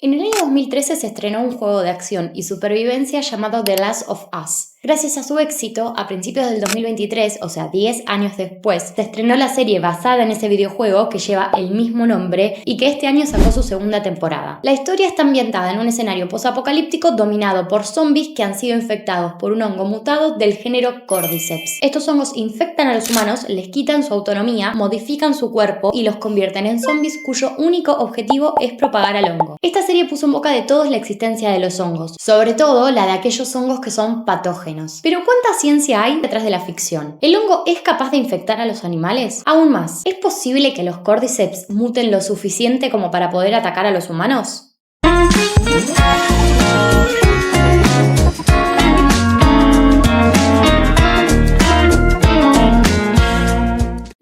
En el año 2013 se estrenó un juego de acción y supervivencia llamado The Last of Us. Gracias a su éxito, a principios del 2023, o sea 10 años después, se estrenó la serie basada en ese videojuego que lleva el mismo nombre y que este año sacó su segunda temporada. La historia está ambientada en un escenario posapocalíptico dominado por zombies que han sido infectados por un hongo mutado del género Cordyceps. Estos hongos infectan a los humanos, les quitan su autonomía, modifican su cuerpo y los convierten en zombies cuyo único objetivo es propagar al hongo. Esta serie puso en boca de todos la existencia de los hongos, sobre todo la de aquellos hongos que son patógenos. Pero ¿cuánta ciencia hay detrás de la ficción? ¿El hongo es capaz de infectar a los animales? Aún más, ¿es posible que los Cordyceps muten lo suficiente como para poder atacar a los humanos?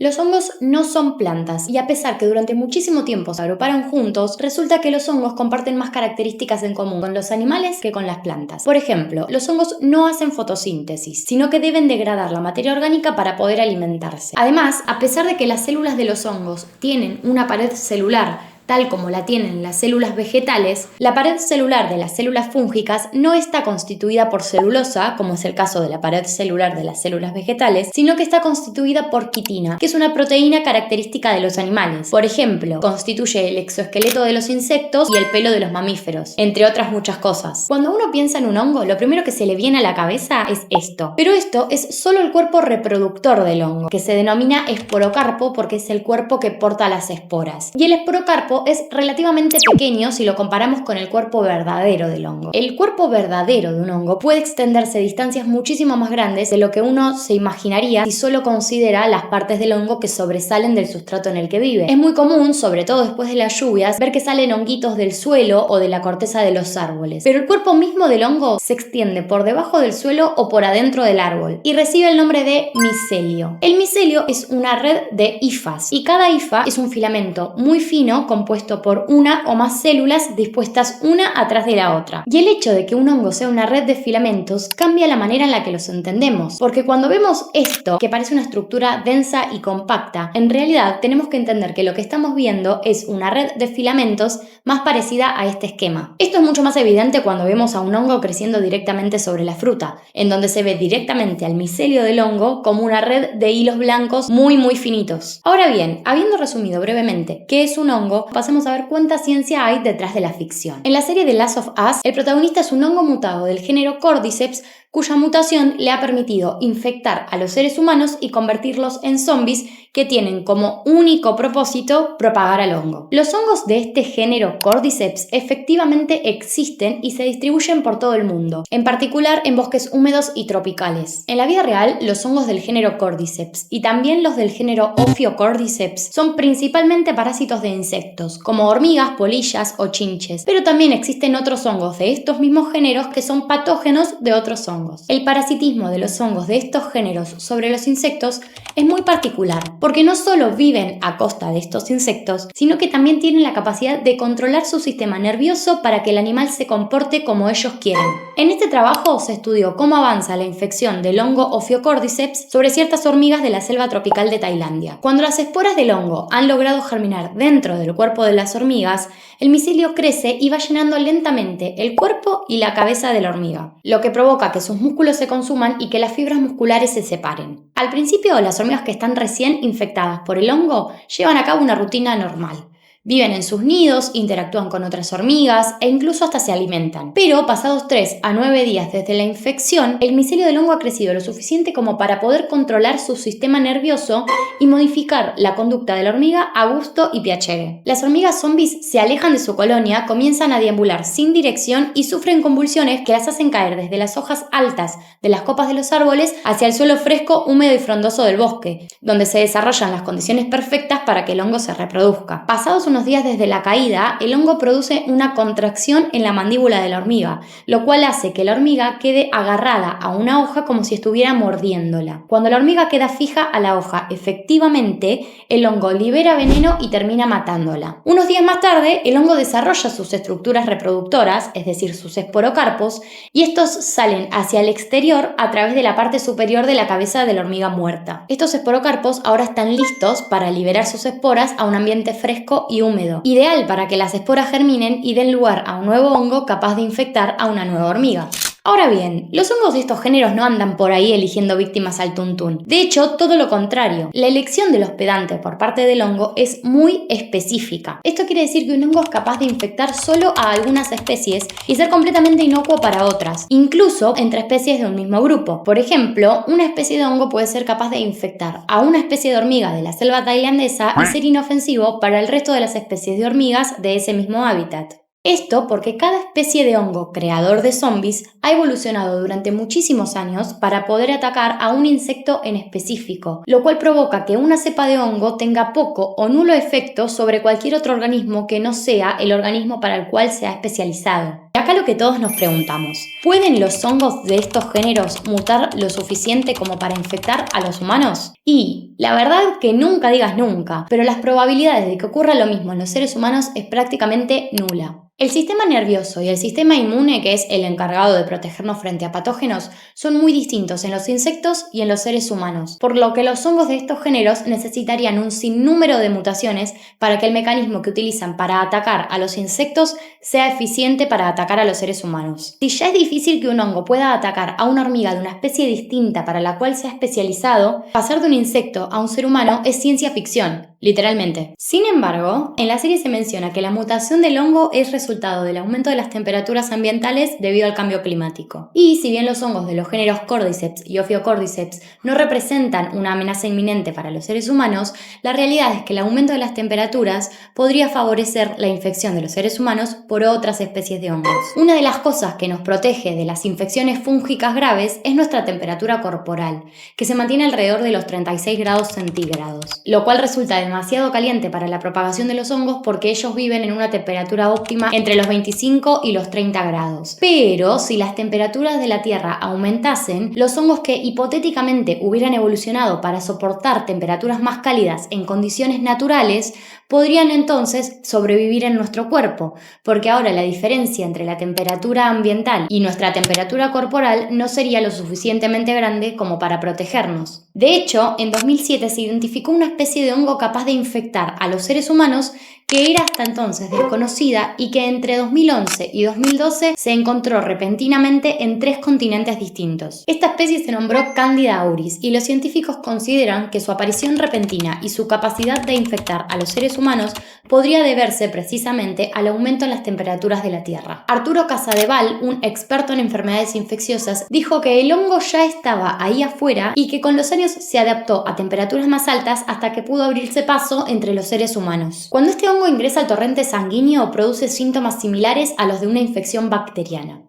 Los hongos no son plantas y a pesar que durante muchísimo tiempo se agruparon juntos, resulta que los hongos comparten más características en común con los animales que con las plantas. Por ejemplo, los hongos no hacen fotosíntesis, sino que deben degradar la materia orgánica para poder alimentarse. Además, a pesar de que las células de los hongos tienen una pared celular tal como la tienen las células vegetales, la pared celular de las células fúngicas no está constituida por celulosa, como es el caso de la pared celular de las células vegetales, sino que está constituida por quitina, que es una proteína característica de los animales. Por ejemplo, constituye el exoesqueleto de los insectos y el pelo de los mamíferos, entre otras muchas cosas. Cuando uno piensa en un hongo, lo primero que se le viene a la cabeza es esto. Pero esto es solo el cuerpo reproductor del hongo, que se denomina esporocarpo porque es el cuerpo que porta las esporas. Y el esporocarpo es relativamente pequeño si lo comparamos con el cuerpo verdadero del hongo. El cuerpo verdadero de un hongo puede extenderse a distancias muchísimo más grandes de lo que uno se imaginaría si solo considera las partes del hongo que sobresalen del sustrato en el que vive. Es muy común, sobre todo después de las lluvias, ver que salen honguitos del suelo o de la corteza de los árboles. Pero el cuerpo mismo del hongo se extiende por debajo del suelo o por adentro del árbol y recibe el nombre de micelio. El micelio es una red de hifas y cada hifa es un filamento muy fino compuesto por una o más células dispuestas una atrás de la otra. Y el hecho de que un hongo sea una red de filamentos cambia la manera en la que los entendemos, porque cuando vemos esto, que parece una estructura densa y compacta, en realidad tenemos que entender que lo que estamos viendo es una red de filamentos más parecida a este esquema. Esto es mucho más evidente cuando vemos a un hongo creciendo directamente sobre la fruta, en donde se ve directamente al micelio del hongo como una red de hilos blancos muy finitos. Ahora bien, habiendo resumido brevemente qué es un hongo, pasemos a ver cuánta ciencia hay detrás de la ficción. En la serie The Last of Us, el protagonista es un hongo mutado del género Cordyceps, cuya mutación le ha permitido infectar a los seres humanos y convertirlos en zombies que tienen como único propósito propagar al hongo. Los hongos de este género Cordyceps efectivamente existen y se distribuyen por todo el mundo, en particular en bosques húmedos y tropicales. En la vida real, los hongos del género Cordyceps y también los del género Ophiocordyceps son principalmente parásitos de insectos, como hormigas, polillas o chinches, pero también existen otros hongos de estos mismos géneros que son patógenos de otros hongos. El parasitismo de los hongos de estos géneros sobre los insectos es muy particular, porque no solo viven a costa de estos insectos, sino que también tienen la capacidad de controlar su sistema nervioso para que el animal se comporte como ellos quieren. En este trabajo se estudió cómo avanza la infección del hongo Ophiocordyceps sobre ciertas hormigas de la selva tropical de Tailandia. Cuando las esporas del hongo han logrado germinar dentro del cuerpo de las hormigas, el micelio crece y va llenando lentamente el cuerpo y la cabeza de la hormiga, lo que provoca que sus músculos se consuman y que las fibras musculares se separen. Al principio, las hormigas que están recién infectadas por el hongo llevan a cabo una rutina normal. Viven en sus nidos, interactúan con otras hormigas e incluso hasta se alimentan. Pero pasados 3 a 9 días desde la infección, el micelio del hongo ha crecido lo suficiente como para poder controlar su sistema nervioso y modificar la conducta de la hormiga a gusto y piacere. Las hormigas zombies se alejan de su colonia, comienzan a deambular sin dirección y sufren convulsiones que las hacen caer desde las hojas altas de las copas de los árboles hacia el suelo fresco, húmedo y frondoso del bosque, donde se desarrollan las condiciones perfectas para que el hongo se reproduzca. Pasados unos días desde la caída, el hongo produce una contracción en la mandíbula de la hormiga, lo cual hace que la hormiga quede agarrada a una hoja como si estuviera mordiéndola. Cuando la hormiga queda fija a la hoja, efectivamente, el hongo libera veneno y termina matándola. Unos días más tarde, el hongo desarrolla sus estructuras reproductoras, es decir, sus esporocarpos, y estos salen hacia el exterior a través de la parte superior de la cabeza de la hormiga muerta. Estos esporocarpos ahora están listos para liberar sus esporas a un ambiente fresco y húmedo, ideal para que las esporas germinen y den lugar a un nuevo hongo capaz de infectar a una nueva hormiga. Ahora bien, los hongos de estos géneros no andan por ahí eligiendo víctimas al tuntún. De hecho, todo lo contrario. La elección del hospedante por parte del hongo es muy específica. Esto quiere decir que un hongo es capaz de infectar solo a algunas especies y ser completamente inocuo para otras, incluso entre especies de un mismo grupo. Por ejemplo, una especie de hongo puede ser capaz de infectar a una especie de hormiga de la selva tailandesa y ser inofensivo para el resto de las especies de hormigas de ese mismo hábitat. Esto porque cada especie de hongo creador de zombies ha evolucionado durante muchísimos años para poder atacar a un insecto en específico, lo cual provoca que una cepa de hongo tenga poco o nulo efecto sobre cualquier otro organismo que no sea el organismo para el cual se ha especializado. Y acá lo que todos nos preguntamos, ¿pueden los hongos de estos géneros mutar lo suficiente como para infectar a los humanos? Y la verdad que nunca digas nunca, pero las probabilidades de que ocurra lo mismo en los seres humanos es prácticamente nula. El sistema nervioso y el sistema inmune, que es el encargado de protegernos frente a patógenos, son muy distintos en los insectos y en los seres humanos, por lo que los hongos de estos géneros necesitarían un sinnúmero de mutaciones para que el mecanismo que utilizan para atacar a los insectos sea eficiente para atacar a los seres humanos. Si ya es difícil que un hongo pueda atacar a una hormiga de una especie distinta para la cual se ha especializado, pasar de un insecto a un ser humano es ciencia ficción. Literalmente. Sin embargo, en la serie se menciona que la mutación del hongo es resultado del aumento de las temperaturas ambientales debido al cambio climático. Y si bien los hongos de los géneros Cordyceps y Ophiocordyceps no representan una amenaza inminente para los seres humanos, la realidad es que el aumento de las temperaturas podría favorecer la infección de los seres humanos por otras especies de hongos. Una de las cosas que nos protege de las infecciones fúngicas graves es nuestra temperatura corporal, que se mantiene alrededor de los 36 grados centígrados, lo cual resulta demasiado caliente para la propagación de los hongos porque ellos viven en una temperatura óptima entre los 25 y los 30 grados. Pero si las temperaturas de la Tierra aumentasen, los hongos que hipotéticamente hubieran evolucionado para soportar temperaturas más cálidas en condiciones naturales podrían entonces sobrevivir en nuestro cuerpo, porque ahora la diferencia entre la temperatura ambiental y nuestra temperatura corporal no sería lo suficientemente grande como para protegernos. De hecho, en 2007 se identificó una especie de hongo capaz de infectar a los seres humanos que era hasta entonces desconocida y que entre 2011 y 2012 se encontró repentinamente en 3 continentes distintos. Esta especie se nombró Candida auris y los científicos consideran que su aparición repentina y su capacidad de infectar a los seres humanos podría deberse precisamente al aumento en las temperaturas de la Tierra. Arturo Casadevall, un experto en enfermedades infecciosas, dijo que el hongo ya estaba ahí afuera y que con los años se adaptó a temperaturas más altas hasta que pudo abrirse paso entre los seres humanos. Cuando este hongo ingresa al torrente sanguíneo, produce síntomas similares a los de una infección bacteriana.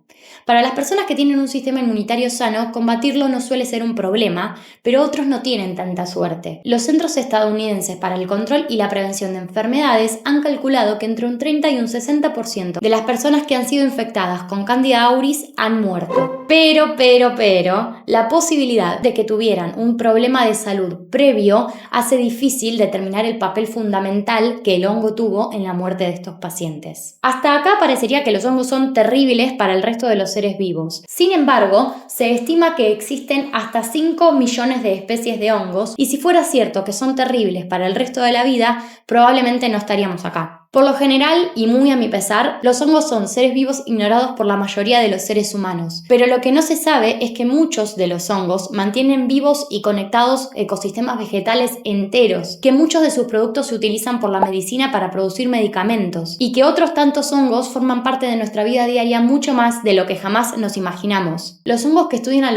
Para las personas que tienen un sistema inmunitario sano, combatirlo no suele ser un problema, pero otros no tienen tanta suerte. Los Centros Estadounidenses para el Control y la Prevención de Enfermedades han calculado que entre un 30 y un 60% de las personas que han sido infectadas con Candida auris han muerto. Pero, la posibilidad de que tuvieran un problema de salud previo hace difícil determinar el papel fundamental que el hongo tuvo en la muerte de estos pacientes. Hasta acá parecería que los hongos son terribles para el resto de los seres vivos. Sin embargo, se estima que existen hasta 5 millones de especies de hongos y si fuera cierto que son terribles para el resto de la vida, probablemente no estaríamos acá. Por lo general, y muy a mi pesar, los hongos son seres vivos ignorados por la mayoría de los seres humanos. Pero lo que no se sabe es que muchos de los hongos mantienen vivos y conectados ecosistemas vegetales enteros, que muchos de sus productos se utilizan por la medicina para producir medicamentos, y que otros tantos hongos forman parte de nuestra vida diaria mucho más de lo que jamás nos imaginamos. Los hongos que estudian a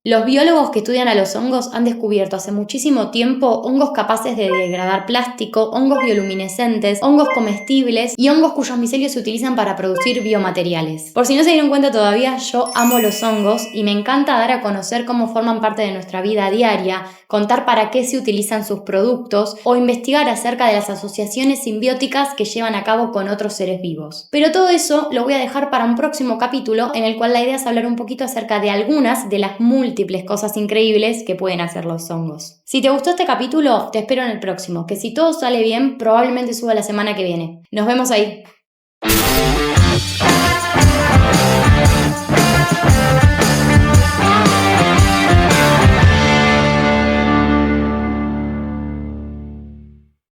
Los biólogos que estudian a los hongos han descubierto hace muchísimo tiempo hongos capaces de degradar plástico, hongos bioluminescentes, hongos comestibles y hongos cuyos micelios se utilizan para producir biomateriales. Por si no se dieron cuenta todavía, yo amo los hongos y me encanta dar a conocer cómo forman parte de nuestra vida diaria, contar para qué se utilizan sus productos o investigar acerca de las asociaciones simbióticas que llevan a cabo con otros seres vivos. Pero todo eso lo voy a dejar para un próximo capítulo en el cual la idea es hablar un poquito acerca de algunas de las múltiples cosas increíbles que pueden hacer los hongos. Si te gustó este capítulo, te espero en el próximo, que si todo sale bien, probablemente suba la semana que viene. Nos vemos ahí.